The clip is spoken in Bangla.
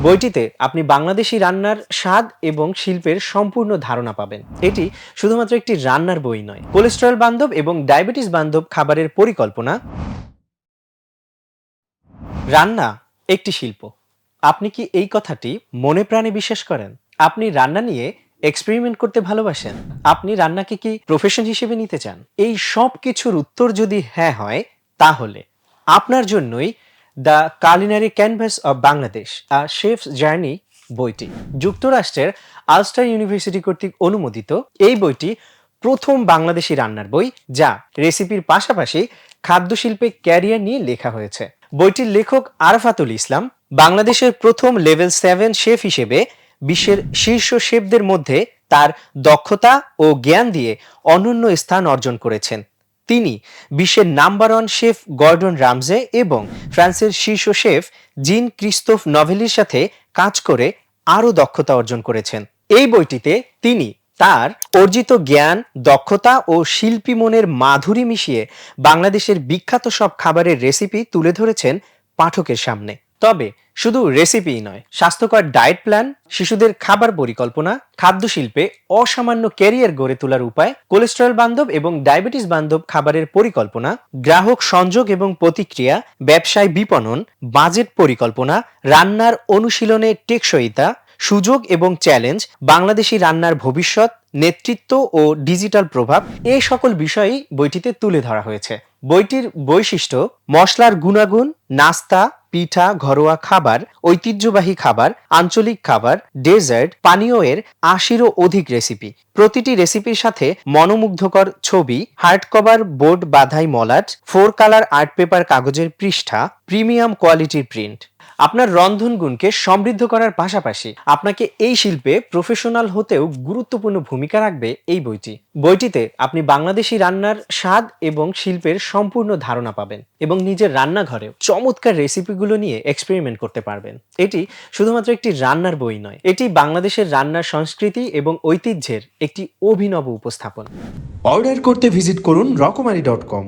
বইটিতে আপনি বাংলাদেশি রান্নার স্বাদ এবং শিল্পের সম্পূর্ণ ধারণা পাবেন। এটি শুধুমাত্র একটি রান্নার বই নয়, কোলেস্টেরল বান্ধব এবং ডায়াবেটিস বান্ধব খাবারের পরিকল্পনা। রান্না একটি শিল্প। আপনি কি এই কথাটি মনে প্রাণে বিশ্বাস করেন? আপনি রান্না নিয়ে এক্সপেরিমেন্ট করতে ভালোবাসেন? আপনি রান্নাকে কি প্রফেশন হিসেবে নিতে চান? এই সব কিছুর উত্তর যদি হ্যাঁ হয়, তাহলে আপনার জন্যই the culinary canvas of Bangladesh a chefs journey বইটি। যুক্তরাষ্ট্রের আলস্টার ইউনিভার্সিটি কর্তৃক অনুমোদিত এই বইটি প্রথম বাংলাদেশি রান্নার বই, যা রেসিপির পাশাপাশি খাদ্য শিল্পে ক্যারিয়ার নিয়ে লেখা হয়েছে। বইটির লেখক আরাফাতুল ইসলাম বাংলাদেশের প্রথম লেভেল 7 শেফ হিসেবে বিশ্বের শীর্ষ শেফদের মধ্যে তার দক্ষতা ও জ্ঞান দিয়ে অনন্য স্থান অর্জন করেছেন। তিনি বিশ্বের নাম্বার 1 শেফ গর্ডন রামজে এবং ফ্রান্সের শীর্ষ শেফ জিন ক্রিস্তোফ নভেলির সাথে কাজ করে আরও দক্ষতা অর্জন করেছেন। এই বইটিতে তিনি তার অর্জিত জ্ঞান, দক্ষতা ও শিল্পী মনের মাধুরী মিশিয়ে বাংলাদেশের বিখ্যাত সব খাবারের রেসিপি তুলে ধরেছেন পাঠকের সামনে। তবে শুধু রেসিপিই নয়, স্বাস্থ্যকর ডায়েট প্ল্যান, শিশুদের খাবার পরিকল্পনা, খাদ্য শিল্পে অসামান্য ক্যারিয়ার গড়ে তোলার উপায়, কোলেস্টেরল বান্ধব এবং ডায়াবেটিস বান্ধব খাবারের পরিকল্পনা, গ্রাহক সংযোগ এবং প্রতিক্রিয়া, ব্যবসায় বিপণন, বাজেট পরিকল্পনা, রান্নার অনুশীলনে টেকসইতা, সুযোগ এবং চ্যালেঞ্জ, বাংলাদেশি রান্নার ভবিষ্যৎ, নেতৃত্ব ও ডিজিটাল প্রভাব, এই সকল বিষয়ই বইটিতে তুলে ধরা হয়েছে। বইটির বৈশিষ্ট্য: মশলার গুণাগুণ, নাস্তা, পিঠা, ঘরোয়া খাবার, ঐতিহ্যবাহী খাবার, আঞ্চলিক খাবার, ডেজার্ট, পানীয়ের ৮০-রও অধিক রেসিপি। প্রতিটি রেসিপির সাথে মনোমুগ্ধকর ছবি, হার্ড কভার বোর্ড বাধাই মলাট, 4 কালার আর্ট পেপার কাগজের পৃষ্ঠা, প্রিমিয়াম কোয়ালিটির প্রিন্ট। আপনার রন্ধন গুণকে সমৃদ্ধ করার পাশাপাশি আপনাকে এই শিল্পে প্রফেশনাল হতেও গুরুত্বপূর্ণ ভূমিকা রাখবে এই বইটি। বইটিতে আপনি বাংলাদেশি রান্নার স্বাদ এবং শিল্পের সম্পূর্ণ ধারণা পাবেন এবং নিজের রান্নাঘরেও চমৎকার রেসিপিগুলো নিয়ে এক্সপেরিমেন্ট করতে পারবেন। এটি শুধুমাত্র একটি রান্নার বই নয়, এটি বাংলাদেশের রান্নার সংস্কৃতি এবং ঐতিহ্যের একটি অভিনব উপস্থাপন। অর্ডার করতে ভিজিট করুন রকমারি.com।